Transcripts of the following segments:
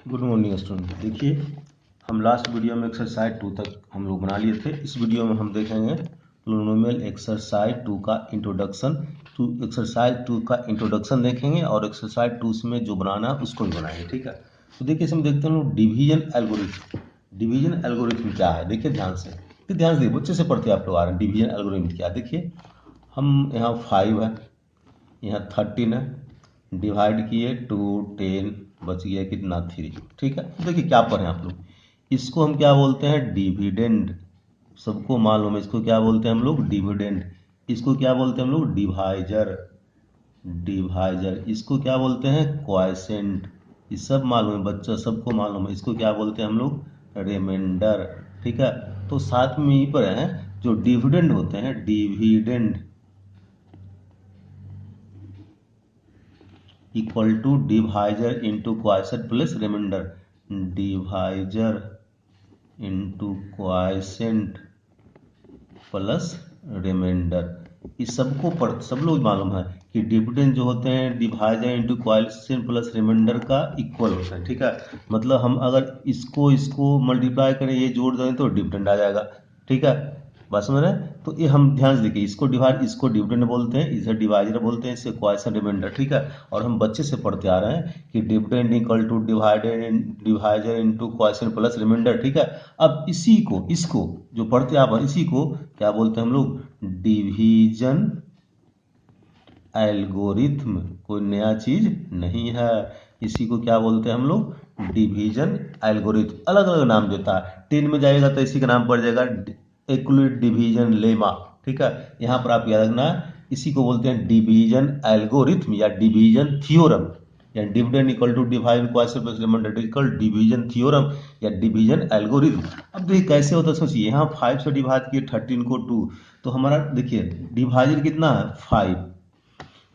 Good morning student. देखिए, हम last video में एक्सरसाइज 2 तक हम लोग बना लिए थे। इस वीडियो में हम देखेंगे पोलिनोमियल एक्सरसाइज 2 का इंट्रोडक्शन। एक्सरसाइज 2 का इंट्रोडक्शन देखेंगे और एक्सरसाइज 2 में जो बनाना है उसको भी बनाएंगे। ठीक है, तो देखिए इसमें देखते हैं लोग डिवीजन एल्गोरिथम। डिवीजन एल्गोरिथम क्या है, देखिए ध्यान से, तो ध्यान से बच्चे से पढ़ते आप लोग आ रहे हैं। डिवीजन एल्गोरिथम क्या, देखिए हम यहाँ 5 है, यहाँ 13 है, डिवाइड किए 2 10, बच गया कितना 3। ठीक है, तो देखिए क्या पढ़े आप लोग, इसको हम क्या बोलते हैं, डिविडेंड। सबको मालूम है इसको क्या बोलते हैं हम लोग, डिविडेंड। इसको क्या बोलते हैं हम लोग, डिवाइजर। डिवाइजर इसको क्या बोलते हैं, क्वाइसेंट। ये सब मालूम है बच्चा, सबको मालूम है। इसको क्या बोलते हैं हम लोग, रिमाइंडर। ठीक है, तो साथ में यहीं पर है जो डिविडेंड होते हैं, dividend equal to divisor into quotient plus remainder. Divisor into quotient plus remainder. इस सबको पढ़, सब लोग मालूम है कि डिविडेंड जो होते हैं divisor into quotient plus remainder का इक्वल होता है। ठीक है, मतलब हम अगर इसको इसको मल्टीप्लाई करें, ये जोड़ दें तो डिविडेंड आ जाएगा। ठीक है, बस समझ रहे हैं। तो ये हम ध्यान से देखिए, इसको डिवाइड, इसको डिविडेंड बोलते हैं, इसे डिवाइजर बोलते हैं, इसे क्वाइसेंट रिमाइंडर। ठीक है, और हम बच्चे से पढ़ते आ रहे हैं कि dividend equal to divisor into quotient plus remainder. ठीक है, अब इसी को, इसको जो पढ़ते आप इसी को क्या बोलते हैं हम लोग, डिवीजन एल्गोरिथम। कोई नया चीज नहीं है, इसी को क्या बोलते हैं हम लोग, डिवीजन एल्गोरिथम। अलग अलग नाम देता है, 10 में जाएगा तो इसी का नाम पड़ जाएगा यूक्लिड डिवीजन लेमा। ठीक है, यहाँ पर आप याद रखना, इसी को बोलते हैं डिवीजन एल्गोरिथम या डिवीजन थ्योरम, या dividend equal to divide quotient plus remainder equal division theorem या डिवीजन एल्गोरिथम। अब देखिए कैसे होता है, सोचिए यहाँ 5 से डिवाइड किए 13 को 2, तो हमारा देखिए डिवाइजर कितना है 5,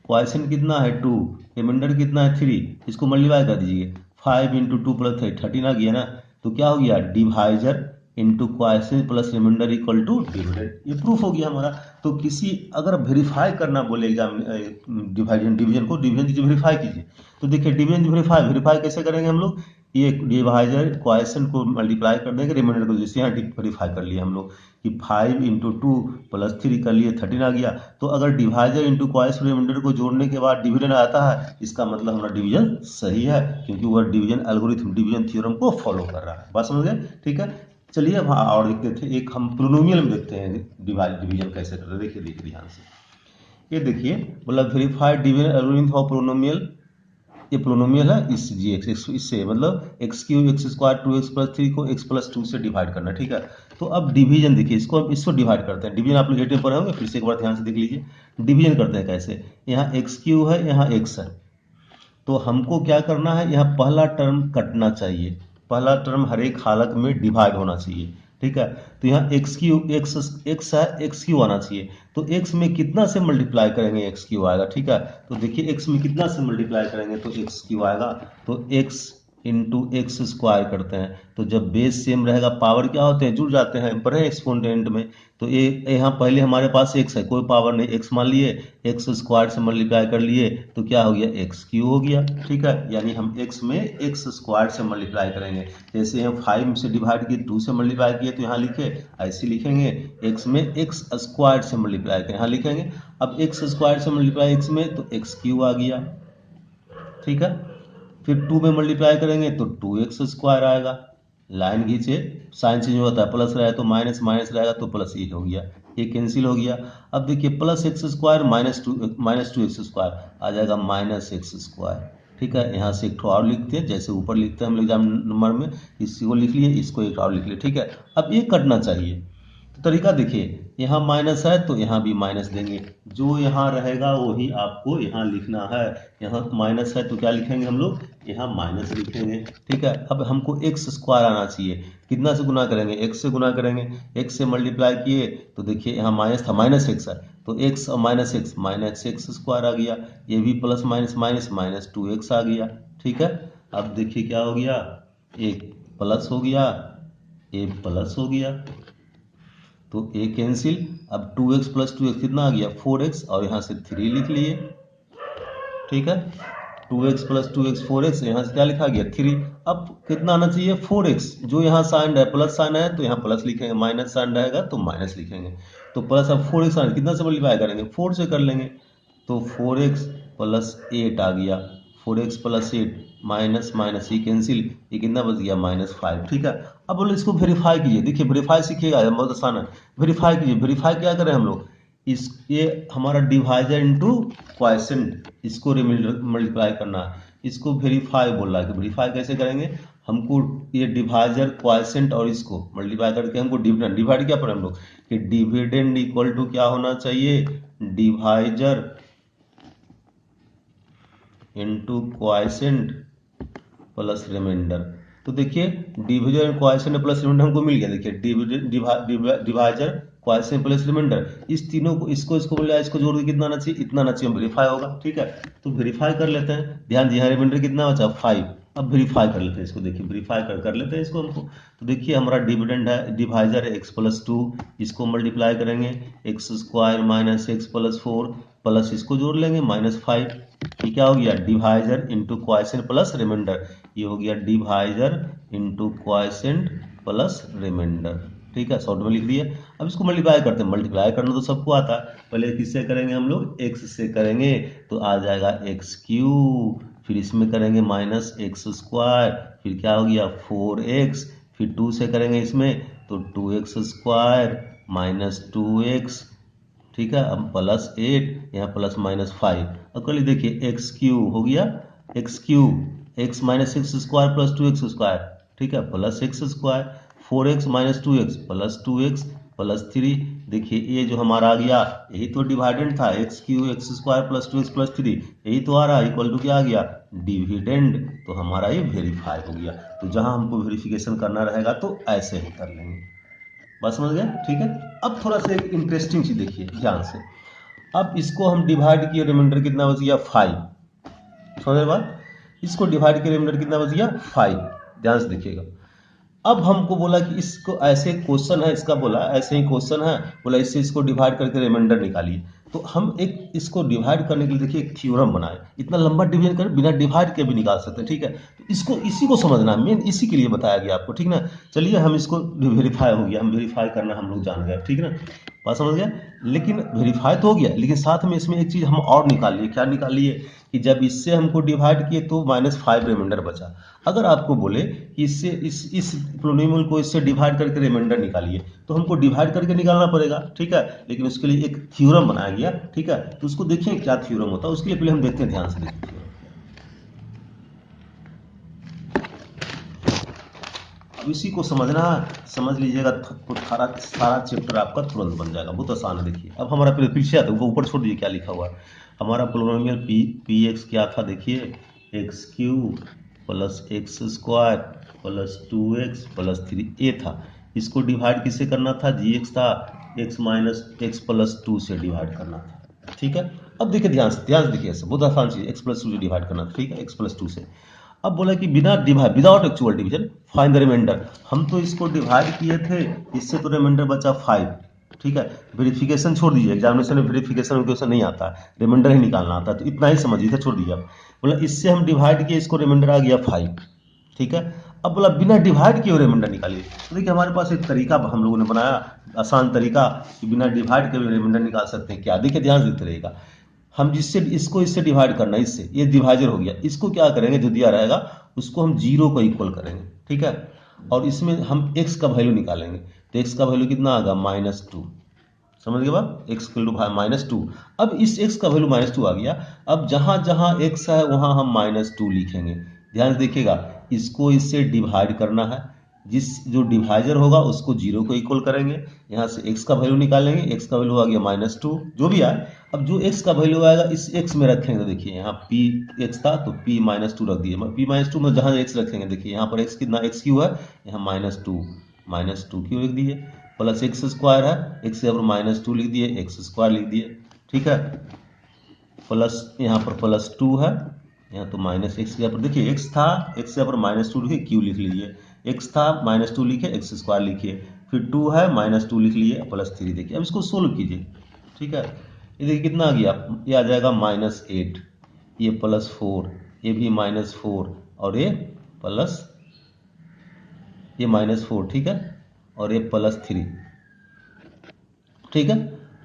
क्वाइसेंट कितना है 2, रिमाइंडर कितना है 3। इसको मल्टीप्लाई कर दीजिए, 5 इंटू 2 प्लस 3 13 आ गया ना। तो क्या हो गया, divisor into quotient plus remainder equal to dividend. ये प्रूफ हो गया हमारा। तो किसी अगर वेरीफाई करना बोले एग्जाम डिवीजन, डिवीजन को, डिवीजन कीजिए, वेरीफाई कीजिए। तो देखिए डिवीजन वेरीफाई, वेरीफाई कैसे करेंगे हम लोग, ये डिवाइजर क्वाइसेंट को मल्टीप्लाई कर देंगे रिमाइंडर को, जैसे यहाँ वेरीफाई कर लिया हम लोग कि 5 इंटू 2 प्लस 3 कर लिए 13 आ गया। तो अगर डिवाइजर इंटू क्वाइसेंट रिमाइंडर को जोड़ने के बाद डिविडेंड आता है, इसका मतलब हमारा डिवीजन सही है, क्योंकि वह डिवीजन एल्गोरिथम, डिवीजन थ्योरम को फॉलो कर रहा है। बात समझ गए। ठीक है, चलिए अब और देखते थे, एक हम पोलिनोमियल में देखते हैं डिवीजन कैसे करते हैं। देखिए देखिए ध्यान से, ये देखिए मतलब verified division algorithm for polynomial. ये पोलिनोमियल है, इस जी एक्स, इससे मतलब x cube x square 2x plus 3 को x प्लस 2 से डिवाइड करना। ठीक है, तो अब डिवीजन देखिए, इसको डिवाइड करते हैं। डिवीजन आप लोग एट पढ़े होंगे, फिर से एक बार ध्यान से देख लीजिए डिवीजन करते हैं कैसे। यहाँ एक्स क्यूब है, यहाँ x है, तो हमको क्या करना है, यहाँ पहला टर्म कटना चाहिए, पहला टर्म हर एक हालत में डिवाइड होना चाहिए। ठीक है, तो यहाँ एक्स क्यू एक्स है, एक्स क्यू आना चाहिए। तो एक्स में कितना से मल्टीप्लाई करेंगे, एक्स क्यू आएगा। ठीक है, तो देखिए एक्स में कितना से मल्टीप्लाई करेंगे तो एक्स क्यू आएगा। तो एक्स इंटू एक्स स्क्वायर करते हैं, तो जब बेस सेम रहेगा पावर क्या होते हैं, जुड़ जाते हैं, बढ़े एक्सपोनेंट में। तो ये यहाँ पहले हमारे पास एक्स है, कोई पावर नहीं, एक्स मान लिए, एक्स स्क्वायर से मल्टीप्लाई कर लिए तो क्या हो गया, एक्स क्यू हो गया। ठीक है, यानी हम एक्स में एक्स स्क्वायर से मल्टीप्लाई करेंगे। जैसे हम 5 से डिवाइड किए, 2 से मल्टीप्लाई किए, तो यहाँ लिखे ऐसे लिखेंगे, एक्स में एक्स स्क्वायर से मल्टीप्लाई करें, यहाँ लिखेंगे। अब एक्स स्क्वायर से मल्टीप्लाई एक्स में तो एक्स क्यू आ गया। ठीक है, फिर 2 में मल्टीप्लाई करेंगे तो 2x स्क्वायर आएगा। लाइन खींचे, साइन चेंज होता है, प्लस रहेगा तो माइनस, माइनस रहेगा तो प्लस, ये हो गया, ये कैंसिल हो गया। अब देखिए plus X square minus two X square आ जाएगा, माइनस एक्स स्क्वायर। ठीक है, यहाँ से एक और लिखते हैं, जैसे ऊपर लिखते हैं हम एग्जाम नंबर में, इसको लिख लिए, इसको एक और लिख लिए। ठीक है, अब ये कटना चाहिए, तो तरीका देखिए, यहाँ माइनस है तो यहाँ भी माइनस देंगे, जो यहाँ रहेगा वही आपको यहाँ लिखना है। यहाँ माइनस है तो क्या लिखेंगे हम लोग, यहाँ माइनस लिखेंगे। ठीक है, अब हमको एक्स स्क्वायर आना चाहिए, कितना से गुना करेंगे, एक्स से गुना करेंगे, एक्स से मल्टीप्लाई किए तो देखिए यहाँ माइनस था, माइनस एक्स है, तो एक्स और माइनस एक्स स्क्वायर आ गया। ये भी plus minus minus, minus 2x आ गया। ठीक है, अब देखिए क्या हो गया, एक प्लस हो गया, एक प्लस हो गया, तो ए कैंसिल। अब 2x प्लस 2x कितना आ गया, 4x, और यहाँ से 3 लिख लिए। ठीक है, 2x प्लस 2x 4x, यहाँ से क्या लिखा गया 3। अब कितना आना चाहिए 4x, जो यहाँ साइन है प्लस साइन है तो यहाँ प्लस लिखेंगे, माइनस साइन रहेगा तो माइनस लिखेंगे। तो प्लस अब 4x आना, कितना से मल्टीप्लाई करेंगे 4 से कर लेंगे, तो 4x प्लस 8 आ गया, 4x प्लस 8 माइनस माइनस ये कैंसिल, ये कितना बच गया -5। ठीक है, अब बोलो इसको वेरीफाई कीजिए। देखिए वेरीफाई सीखिएगा, बहुत आसान है। वेरीफाई कीजिए, वेरीफाई क्या करें हम लोग, इस ये हमारा डिवाइजर इनटू क्वॉशेंट, इसको मल्टीप्लाई करना है, इसको वेरीफाई बोल रहा है। कि वेरीफाई कैसे करेंगे, हमको ये डिवाइजर क्वॉशेंट और इसको मल्टीप्लाई करके हमको डिविडेंड, डिवाइड क्या पढ़े हम लोग कि डिविडेंड इक्वल टू क्या होना चाहिए, divisor into quotient plus remainder. तो देखिए डिविजन क्वॉशेंट प्लस रिमाइंडर हमको मिल गया। देखिए डिवाइजर क्वॉशेंट प्लस रिमाइंडर, इस तीनों को इसको बोला, इसको जोड़ के कितना आना चाहिए, इतना आना चाहिए, वेरीफाई होगा। ठीक है, तो वेरीफाई कर लेते हैं। ध्यान दिया रिमाइंडर कितना बचा 5। अब वेरीफाई कर लेते हैं इसको, देखिए वेरीफाई कर लेते हैं इसको हमको। तो देखिए हमारा डिविडेंड है, डिवाइजर है x प्लस 2, इसको मल्टीप्लाई करेंगे x square minus x plus 4 plus इसको जोड़ लेंगे -5। ये क्या हो गया, divisor into quotient plus remainder, ये हो गया divisor into quotient plus remainder. ठीक है, शॉर्ट में लिख दिए। अब इसको मल्टीप्लाई करते हैं, मल्टीप्लाई करना तो सबको आता है। पहले किससे करेंगे हम लोग, x से करेंगे तो आ जाएगा x3, फिर इसमें करेंगे माइनस एक्स स्क्वायर, फिर क्या हो गया 4x, फिर 2 से करेंगे इसमें तो 2x स्क्वायर माइनस 2x। ठीक है, अब प्लस 8, यहाँ प्लस -5। अब कर लीजिए, देखिए x3 हो गया, x3 x minus x square plus 2x square, ठीक है, plus x square, 4x minus 2x plus 2x plus 3। देखिए ये जो हमारा आ गया, यही तो डिवाइडेंड था, x3 x square plus 2x plus 3, यही तो आ रहा है, इक्वल टू क्या आ गया, डिविडेंड। तो हमारा ये वेरीफाई हो गया। तो जहां हमको वेरिफिकेशन करना रहेगा तो ऐसे ही कर लेंगे। बात समझ गए, ठीक है। अब थोड़ा सा एक इंटरेस्टिंग चीज देखिए ध्यान से। अब इसको हम डिवाइड किए, रिमाइंडर कितना बच गया 5। समझ बात, इसको डिवाइड किए रिमाइंडर कितना बच गया 5। ध्यान से देखिएगा। अब हमको बोला कि इसको ऐसे क्वेश्चन है, इसका बोला ऐसे ही क्वेश्चन है, बोला इससे इसको डिवाइड करके रिमाइंडर निकालिए। तो हम एक इसको डिवाइड करने के लिए देखिए एक थ्योरम बनाए, इतना लंबा डिवीजन कर बिना डिवाइड के भी निकाल सकते हैं। ठीक है, तो इसको इसी को समझना मेन, इसी के लिए बताया गया आपको। ठीक ना, चलिए हम इसको वेरीफाई हो गया, हम वेरीफाई करना हम लोग जान गए। ठीक ना, बात समझ गया। लेकिन वेरीफाई तो हो गया, लेकिन साथ में इसमें एक चीज हम और निकालिए। क्या निकालिए कि जब इससे हमको डिवाइड किए तो -5 रिमाइंडर बचा। अगर आपको बोले कि इससे इस पोलिनोमियल को इससे डिवाइड करके रिमाइंडर निकालिए, तो हमको डिवाइड करके निकालना पड़ेगा। ठीक है, लेकिन उसके लिए एक थ्योरम बनाया गया। ठीक है, तो उसको देखिए क्या थ्योरम होता है, उसके लिए पहले हम देखते हैं, ध्यान से देखिए। अब इसी को समझना, समझ लीजिएगा तो सारा चैप्टर आपका तुरंत बन जाएगा, बहुत आसान है। देखिए अब हमारा पीछे आता है, ऊपर छोड़ दीजिए क्या लिखा हुआ है। हमारा पोलिनोमियल पी एक्स क्या था, देखिए x³ plus X square plus 2x plus 3 ये था। इसको डिवाइड किससे करना था, gx था, x माइनस एक्स प्लस 2 से डिवाइड करना था। ठीक है, अब देखिए ध्यान से देखिए, बहुत आसान चीज, x प्लस 2 से डिवाइड करना था। ठीक है, x प्लस 2 से। अब बोला कि बिना divide, without actual division find the remainder. हम तो इसको डिवाइड किए थे, इससे तो रिमाइंडर बचा 5। ठीक है, वेरिफिकेशन छोड़ दीजिए, एग्जामिनेशन में वेरिफिकेशन क्वेश्चन नहीं आता, रिमाइंडर ही निकालना आता है, तो इतना ही समझिए, छोड़ दीजिए आप। बोला इससे हम डिवाइड किए, इसको रिमाइंडर आ गया 5। ठीक है, अब बोला बिना डिवाइड किए रिमाइंडर निकालिए। तो देखिए हमारे पास एक तरीका हम लोगों ने बनाया, आसान तरीका कि बिना डिवाइड के रिमाइंडर निकाल सकते हैं। क्या, देखिए ध्यान से देखते रहेगा। हम जिससे इसको इससे डिवाइड करना, इससे ये डिवाइजर हो गया, इसको क्या करेंगे, जो दिया रहेगा उसको हम 0 को इक्वल करेंगे। ठीक है, और इसमें हम x का वैल्यू निकालेंगे, तो x का वैल्यू कितना आएगा -2। समझ गए बात, x -2। अब इस x का वैल्यू -2 आ गया। अब जहां जहां x है वहां हम -2 लिखेंगे। ध्यान से देखिएगा, इसको इससे डिवाइड करना है, जिस जो डिवाइजर होगा उसको 0 को इक्वल करेंगे, यहाँ से x का वैल्यू निकालेंगे, x का वैल्यू आ गया -2 जो भी आए। अब जो x का वैल्यू आएगा इस x में रखेंगे, तो देखिए यहाँ p x था तो p -2 रख दिए, p -2 में जहाँ x रखेंगे, देखिए यहाँ पर x कितना x³ है, यहाँ -2 लिख दिए, प्लस एक्स स्क्वायर है, x से -2 लिख दिए, एक्स स्क्वायर लिख दिए। ठीक है, प्लस यहाँ पर +2 है, यहाँ तो -x के पर देखिए x था, x से -2 लिखिए, q लिख लीजिए, x था -2 लिखे, एक्स स्क्वायर लिखिए, फिर 2 है -2 लिख लिए, प्लस 3। देखिए अब इसको सोल्व कीजिए। ठीक है, ये देखिए कितना आ गया, ये आ जाएगा -8, ये +4, ये भी -4 और ये प्लस, ये -4, ठीक है, और ये +3, ठीक है।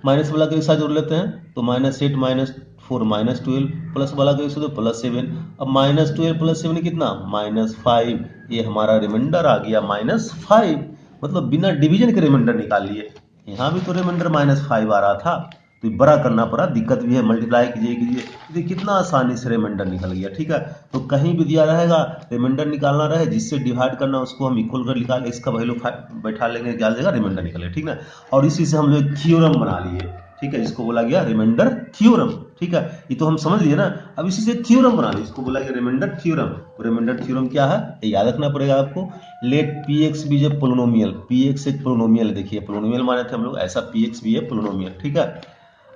माइनस वाला का एक साथ जोड़ लेते हैं तो -8 -4 -12, प्लस वाला का एक साथ +7। अब -12 + 7 कितना, -5। ये हमारा रिमाइंडर आ गया -5, मतलब बिना डिवीजन के रिमाइंडर निकाल लिए। यहाँ भी तो रिमाइंडर -5 आ रहा था, तो बड़ा करना पड़ा, दिक्कत भी है, मल्टीप्लाई कीजिए। तो कितना आसानी से रिमाइंडर निकल गया, ठीक है। तो कहीं भी दिया रहेगा रिमाइंडर निकालना रहे, जिससे डिवाइड करना उसको हम इक्वल कर निकाल, इसका वैल्यू बैठा लेंगे, निकाल देगा, रिमाइंडर निकले, ठीक ना। और इसी से हम लोग थ्योरम बना लिए, ठीक है, जिसको बोला गया रिमाइंडर थ्योरम, ठीक है। ये तो हम समझ लिए ना, अब इसी से थ्योरम बना लिए, इसको बोला गया रिमाइंडर थ्योरम। तो रिमाइंडर थ्योरम क्या है, ये याद रखना पड़ेगा आपको। लेट px बी ए पोलिनोमियल, px एक पोलिनोमियल, देखिए पोलिनोमियल माने थे हम लोग, ऐसा px भी है पोलिनोमियल, ठीक है।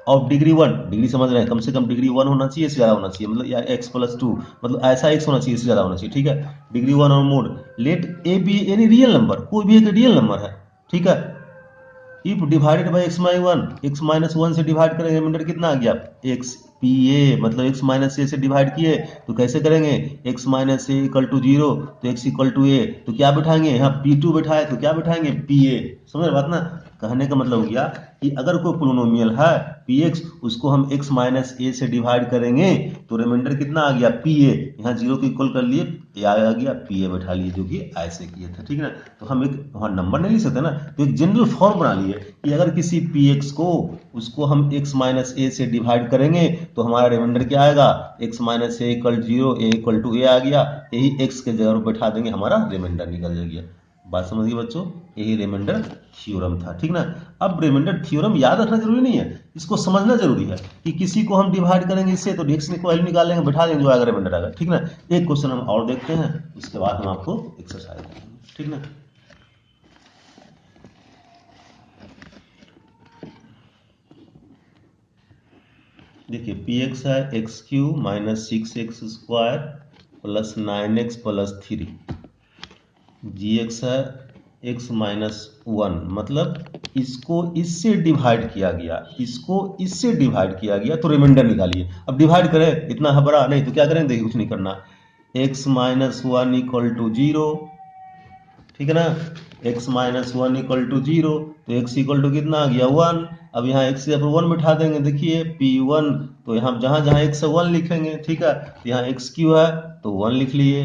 ऑफ डिग्री 1, डिग्री समझ रहे हैं, कम से कम डिग्री 1 होना चाहिए, इससे ज़्यादा होना चाहिए, मतलब या x+2, मतलब ऐसा x होना चाहिए, इससे ज़्यादा होना चाहिए, ठीक है। डिग्री 1 और मोड let a b any real number, कोई भी एक रियल नंबर है, ठीक है। If divided by x-1, x-1 से डिवाइड करेंगे, रिमाइंडर कितना आ गया, x pa, मतलब x माइनस ए से डिवाइड किए तो कैसे करेंगे, x minus A equal to 0, तो x इक्वल टू ए, तो क्या बिठाएंगे, यहाँ p2 बिठाए तो क्या बिठाएंगे, pa। समझ बात ना, कहने का मतलब हो गया कि अगर कोई पोलिनोमियल है px, उसको हम x माइनस ए से डिवाइड करेंगे तो रिमाइंडर कितना आ गया, pa। यहाँ 0 को इक्वल कर लिए, आ गया, pa बैठा लिए, जो कि ऐसे किए थे, ठीक है ना। तो हम एक वहाँ नंबर नहीं लिख सकते ना, तो एक जनरल फॉर्म बना लिए कि अगर किसी px को, उसको हम x माइनस ए से डिवाइड करेंगे तो हमारा रिमाइंडर क्या आएगा, x minus A equal 0, A equal to A आ गया, यही x के जगह पर बैठा देंगे, हमारा रिमाइंडर निकल जाएगा। बात समझ गए बच्चों, यही रिमाइंडर थ्योरम था, ठीक ना। अब रिमाइंडर थ्योरम याद रखना जरूरी नहीं है, इसको समझना जरूरी है कि किसी को हम डिवाइड करेंगे इससे तो x की वैल्यू निकाल लेंगे, बैठा देंगे, जो आएगा रिमाइंडर आएगा, ठीक ना। एक क्वेश्चन हम और देखते हैं, उसके बाद हम आपको एक्सरसाइज करेंगे, ठीक ना। देखिए px है x³ minus 6x² plus 9x plus 3, gx है x माइनस 1, मतलब इसको इससे डिवाइड किया गया, इसको इससे डिवाइड किया गया, तो रिमाइंडर निकालिए। अब डिवाइड करें, इतना है बड़ा नहीं तो क्या करें, देखिए कुछ नहीं करना, x माइनस 1 इक्वल टू 0, ठीक है ना, x माइनस 1 इक्वल टू 0, तो x इक्वल टू कितना आ गया 1। अब यहाँ x से 1 बिठा देंगे, देखिए p1, तो यहाँ जहाँ जहाँ x से 1 लिखेंगे, ठीक है, तो यहाँ x³ है तो 1 लिख लिए,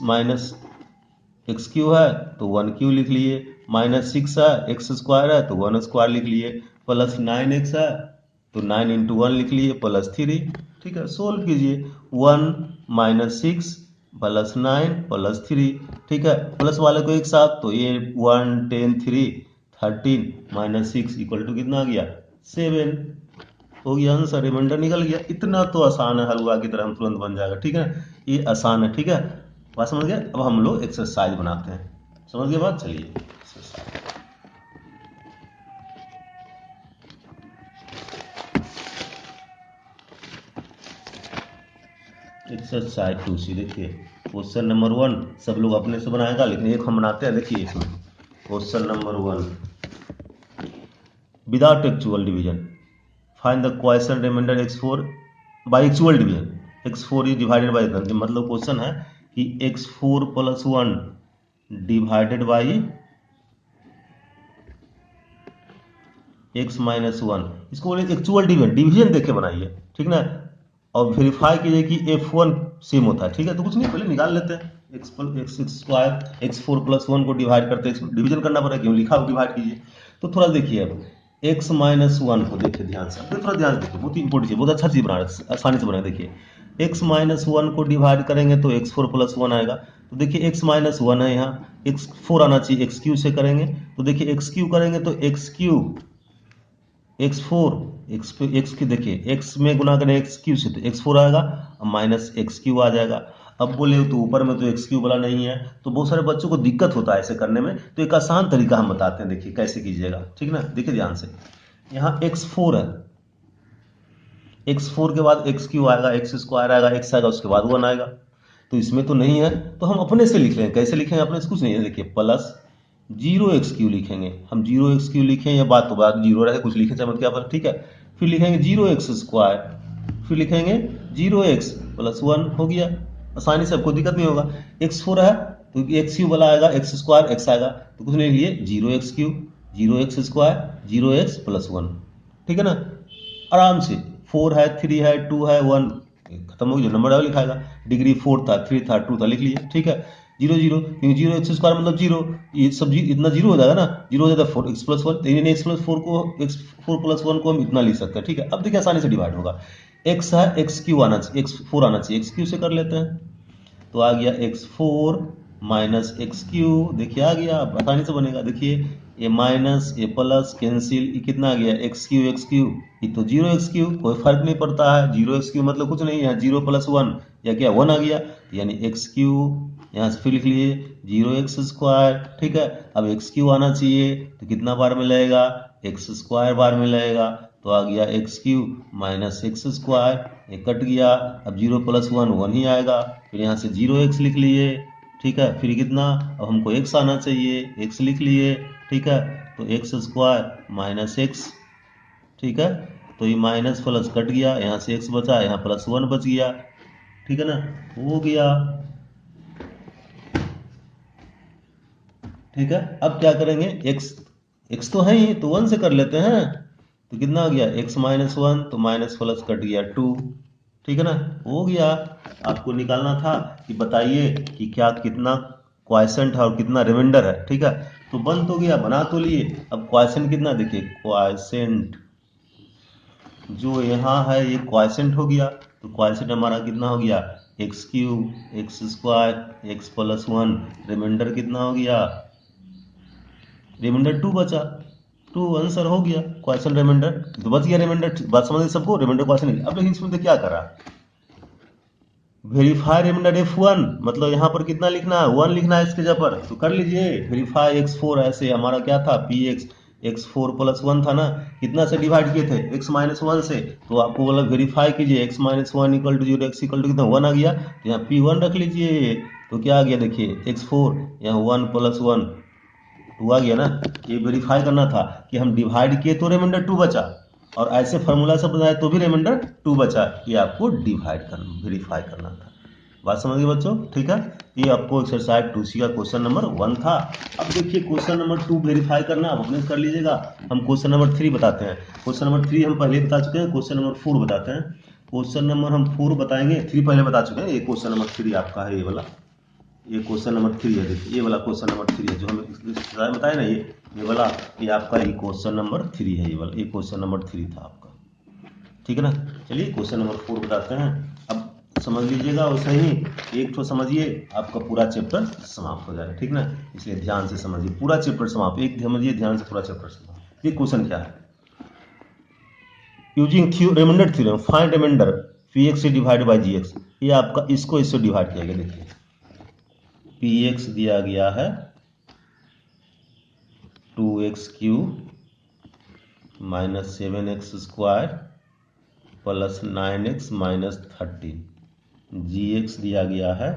माइनस x³ है तो 1³ लिख लिए, -6 है, x² है तो 1² लिख लिए, प्लस 9x है तो 9 × 1 लिख लिए, प्लस 3, ठीक है। सोल्व कीजिए, 1 - 6 प्लस 9 प्लस 3, ठीक है, प्लस वाले को एक साथ, तो ये 1 10 3 13 -6 इक्वल टू कितना आ गया 7, हो गया आंसर, रिमाइंडर निकल गया। इतना तो आसान है, हलवा की तरह हम तुरंत बन जाएगा, ठीक है, ये आसान है, ठीक है, बात समझ गए। अब हम लोग एक्सरसाइज बनाते हैं, समझ गए बात, चलिए एक्सरसाइज 2C। देखिए क्वेश्चन नंबर 1 सब लोग अपने से बनाएगा, लेकिन एक हम बनाते हैं। देखिए इसमें question number 1, without actual division find the question remainder x4 by actual division, x4 is divided by, मतलब क्वेश्चन है कि x4 + 1 divided by x minus 1, इसको बोले एक्चुअल डिवीजन, डिवीजन देख के बनाइए, ठीक ना। और वेरीफाई कीजिए कि f1 सेम होता है, ठीक है। तो कुछ नहीं, पहले निकाल लेते हैं, x4 + 1 को डिवाइड करते डिवीजन करना पड़ेगा, क्यों लिखा हो डिवाइड कीजिए। तो थोड़ा देखिए, अब x माइनस 1 को देखिए ध्यान से, थोड़ा ध्यान से देखिए, बहुत इंपॉर्टेंट चीज, बहुत अच्छा चीज बना रहे, आसानी से बना। देखिए x माइनस 1 को डिवाइड करेंगे तो x4 + 1 आएगा, तो देखिए x माइनस 1 है, यहाँ x4 आना चाहिए, x³ से करेंगे तो देखिए x³ करेंगे तो x³ x4 x की देखिए x में गुना करें x³ से तो x4 आएगा, माइनस x³ आ जाएगा। अब बोले तो ऊपर में तो x³ वाला नहीं है, तो बहुत सारे बच्चों को दिक्कत होता है ऐसे करने में, तो एक आसान तरीका हम बताते हैं, देखिए कैसे कीजिएगा, ठीक ना। देखिए ध्यान से, यहाँ x4 है, x4 के बाद x³ आएगा, x² आएगा, x आएगा, उसके बाद 1 आएगा, तो इसमें तो नहीं है, तो हम अपने से लिख लेंगे। कैसे लिखेंगे अपने से, कुछ नहीं है, देखिए प्लस 0x³ लिखेंगे हम, 0x³ लिखें या बात तो बात 0 रहे, कुछ लिखे चाहे क्या पर, ठीक है। फिर लिखेंगे 0x², फिर लिखेंगे 0x + 1 हो गया, आसानी से, कोई दिक्कत नहीं होगा। x4 है तो एक्स क्यू वाला आएगा, एक्स स्क्वायर एक्स आएगा, तो कुछ नहीं लिए 0x3 0x² 0x+1, ठीक है ना, आराम से। 4 है 3 है 2 है 1, खत्म हो गया, जो नंबर है वो लिखाएगा। डिग्री 4 था 3 था 2 था, लिख लिए, ठीक है। 0 0 क्योंकि 0x² मतलब 0, ये सब इतना 0 हो जाएगा ना, 0 हो जाता है 4x+1, तो इन्हें x+4 को x4+1 को हम इतना लिख सकते हैं, ठीक है। अब देखिए आसानी से डिवाइड होगा, x है x3 आना चाहिए, x4 आना चाहिए, x3 से कर लेते हैं, तो आ गया x4 माइनस x3, देखिए आ गया, अब आसानी से बनेगा। देखिए ये माइनस ये प्लस कैंसिल, ये कितना आ गया x3, ये तो 0x3, कोई फर्क नहीं पड़ता है, 0x3 मतलब कुछ नहीं है, 0+1 या क्या 1 आ गया, यानी x3, यहाँ से फिर लिख लिए 0x², ठीक है। अब x3 आना चाहिए तो कितना बार में लगेगा, x² बार में लगेगा, तो आ गया x3 माइनस x², ये कट गया, अब 0+1 1 ही आएगा, फिर यहाँ से 0x लिख लिए, ठीक है। फिर कितना, अब हमको x आना चाहिए, x लिख लिए, ठीक है, तो x² माइनस x, ठीक है, तो ये माइनस प्लस कट गया, यहाँ से x बचा, यहाँ +1 बच गया, ठीक है ना, हो गया, ठीक है। अब क्या करेंगे, x तो है ही, तो 1 से कर लेते हैं, तो कितना आ गया x-1, तो माइनस प्लस कट गया 2, ठीक है ना, हो गया। आपको निकालना था कि बताइए कि क्या कितना क्वाइसेंट है और कितना रिमाइंडर है, ठीक है। तो बन तो गया, बना तो लिए, अब क्वाइसेंट कितना, देखिए क्वाइसेंट जो यहाँ है ये क्वाइसेंट हो गया, तो क्वाइसेंट हमारा कितना हो गया, x3 x² x+1, रिमाइंडर कितना हो गया, रिमाइंडर 2 बचा, 2 आंसर हो गया, क्वेश्चन रिमाइंडर तो बच गया, रिमाइंडर, बात समझ सबको, रिमाइंडर क्वेश्चन नहीं। अब लेकिन इसमें तो क्या करा, वेरीफाई रिमाइंडर F1, मतलब यहाँ पर कितना लिखना है, 1 लिखना है इसके जगह पर, तो कर लीजिए वेरीफाई x4, ऐसे हमारा क्या था px, x4+1 था ना, कितना से डिवाइड किए थे, x-1 से, तो आपको बोला वेरीफाई कीजिए, x-1 = 0, x = कितना 1 आ गया, तो यहाँ p1 रख लीजिए, तो क्या आ गया, देखिए x4 यहाँ 1+1 2 आ गया ना। ये वेरीफाई करना था कि हम डिवाइड किए तो रिमाइंडर 2 बचा, और ऐसे फार्मूला से बनाए तो भी रिमाइंडर 2 बचा, ये आपको डिवाइड करना, वेरीफाई करना था। बात समझ गए बच्चों, ठीक है। ये आपको एक्सरसाइज 2C का क्वेश्चन नंबर 1 था। अब देखिए क्वेश्चन नंबर 2 वेरीफाई करना, अब अपने कर लीजिएगा। हम क्वेश्चन नंबर 3 बताते हैं, क्वेश्चन नंबर 3 हम पहले बता चुके हैं, क्वेश्चन नंबर 4 बताते हैं। क्वेश्चन नंबर हम 4 बताएंगे, 3 पहले बता चुके हैं, ये क्वेश्चन नंबर 3 आपका है, ये वाला, ये क्वेश्चन नंबर 3 है, देखिए ये वाला क्वेश्चन नंबर 3 है, जो हम बताए ना, ये वाला, ये आपका ये क्वेश्चन नंबर 3 है, ये वाला, ये क्वेश्चन नंबर 3 था आपका, ठीक है ना। चलिए क्वेश्चन नंबर 4 बताते हैं। अब समझ लीजिएगा, वैसे ही एक तो समझिए, आपका पूरा चैप्टर समाप्त हो जाएगा, ठीक ना, इसलिए ध्यान से समझिए, पूरा चैप्टर समाप्त, एक समझिए ध्यान से, पूरा चैप्टर समाप्त। ये क्वेश्चन क्या है, using remainder theorem find remainder px divide by gx, ये आपका इसको इससे डिवाइड किया गया, देखिए px दिया गया है 2x³ minus 7x² plus 9x minus 13, gx दिया गया है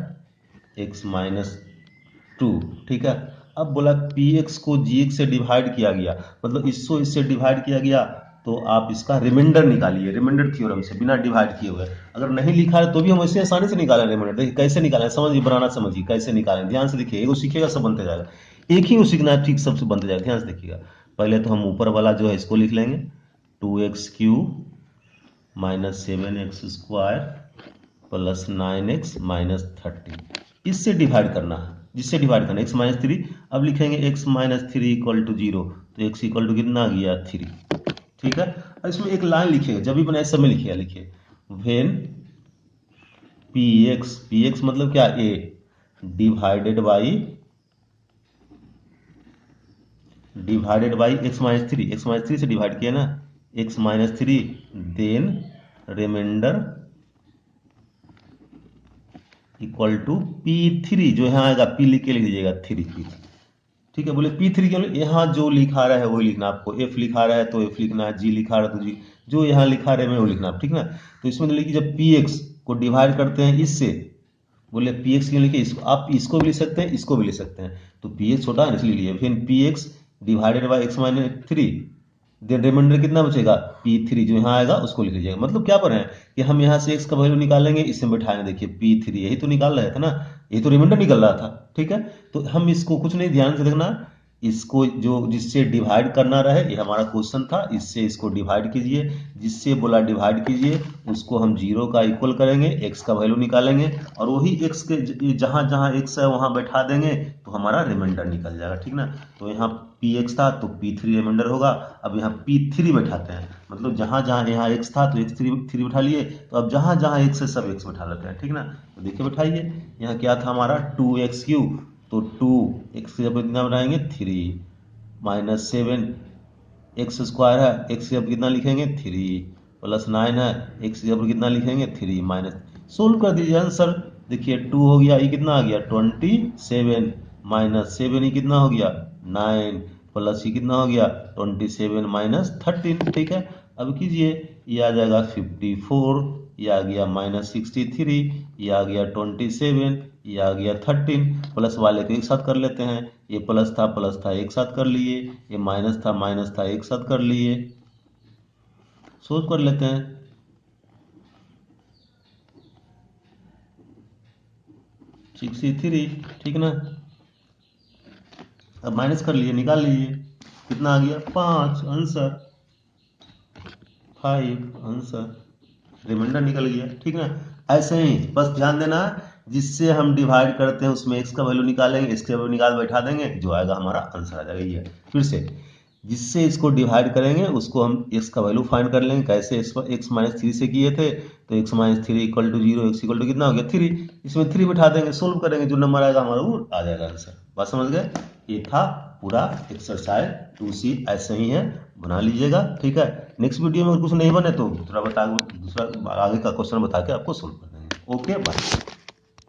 x-2, ठीक है। अब बोला px को gx से डिवाइड किया गया, मतलब इसको इससे डिवाइड किया गया, तो आप इसका रिमाइंडर निकालिए, रिमाइंडर थ्योरम से, बिना डिवाइड किए हुए। अगर नहीं लिखा है तो भी हम ऐसे आसानी से निकालें रिमाइंडर, देखिए कैसे निकालें, समझिए, बनाना समझिए कैसे निकालें, ध्यान से देखिए, एगो सीखिएगा सब बनते जाएगा, एक ही सीखना है, ठीक सबसे बनते जाएगा, ध्यान से देखिएगा। पहले तो हम ऊपर वाला जो है इसको लिख लेंगे, 2x³ minus 7x² plus 9x minus 13, इससे डिवाइड करना है, जिससे डिवाइड करना x-3, अब लिखेंगे x-3 = 0, तो x = कितना आ गया 3, ठीक है। और इसमें एक लाइन लिखिएगा, जब भी बनाए सब में लिखिएगा, लिखिए व्हेन px मतलब क्या, a डिवाइडेड बाई x-3 से डिवाइड किया ना, x-3, then reminder equal to p3, जो यहाँ आएगा p लिख के लिख दीजिएगा 3, ठीक है। बोले p3 क्यों, यहाँ जो लिखा रहा है वही लिखना आपको, f लिखा रहा है तो f लिखना है, g लिखा रहा है तो g, जो यहाँ लिखा रहा है वो लिखना, ठीक ना। तो इसमें तो लिखिए जब px को डिवाइड करते हैं इससे, बोले px क्यों लिखे, इसको आप इसको भी लिख सकते हैं, इसको भी लिख सकते हैं, तो px छोटा है इसलिए लिए, फिर px divided by x-3, then remainder कितना बचेगा P3 जो यहाँ आएगा उसको लिख लीजिएगा। मतलब क्या पढ़ रहे हैं कि हम यहाँ से x का वैल्यू निकालेंगे, इसमें बैठाएंगे, देखिए P3 यही तो निकाल रहे थे ना, यही तो रिमाइंडर निकल रहा था, ठीक है। तो हम इसको कुछ नहीं, ध्यान से देखना, इसको जो जिससे डिवाइड करना रहे, ये हमारा क्वेश्चन था, इससे इसको डिवाइड कीजिए, जिससे बोला डिवाइड कीजिए उसको हम 0 का इक्वल करेंगे, x का वैल्यू निकालेंगे और वही x के जहाँ जहाँ x है वहाँ बैठा देंगे तो हमारा रिमाइंडर निकल जाएगा, ठीक ना। तो यहाँ px था तो P3 रिमाइंडर होगा। अब यहाँ P3 बैठाते हैं, मतलब जहाँ जहाँ यहाँ x था तो x3 बैठा लिए, तो अब जहाँ जहाँ x है सब x बैठा लेते हैं, ठीक ना। तो देखिए बैठाइए, यहाँ क्या था हमारा 2x3, तो 2x की जब कितना बनाएंगे 3 माइनस 7 एक्स स्क्वायर है, x की जब कितना लिखेंगे 3 प्लस 9 है, x की जब कितना लिखेंगे 3 माइनस, सोल्व कर दीजिए आंसर। देखिए 2 हो गया, ये कितना आ गया 27 माइनस 7 ही कितना हो गया 9 प्लस ये कितना हो गया 27 माइनस 13, ठीक है। अब कीजिए, ये आ जाएगा 54, ये आ गया माइनस 63, ये आ गया 27, ये आ गया 13, प्लस वाले को एक साथ कर लेते हैं, ये प्लस था एक साथ कर लिए, ये माइनस था एक साथ कर लिए, सोल्व कर लेते हैं। 63, ठीक ना। अब माइनस कर लिए, निकाल लीजिए, कितना आ गया 5, आंसर 5 आंसर, रिमाइंडर निकल गया, ठीक ना। ऐसे ही बस ध्यान देना, जिससे हम डिवाइड करते हैं उसमें x का वैल्यू निकालेंगे, x का वैल्यू निकाल बैठा देंगे, जो आएगा हमारा आंसर आ जाएगा। ये फिर से, जिससे इसको डिवाइड करेंगे उसको हम x का वैल्यू फाइंड कर लेंगे। कैसे, x माइनस 3 से किए थे, तो x minus 3 equal to 0, x equal to कितना हो गया 3, इसमें 3 बैठा देंगे, सोल्व करेंगे, जो नंबर आएगा हमारा वो आ जाएगा आंसर। बात समझ गए। ये था पूरा एक्सरसाइज 2C, ऐसे ही है, बना लीजिएगा, ठीक है। नेक्स्ट वीडियो में कुछ नहीं बने तो दूसरा आगे का क्वेश्चन बता के आपको सोल्व कर देंगे। Okay bye.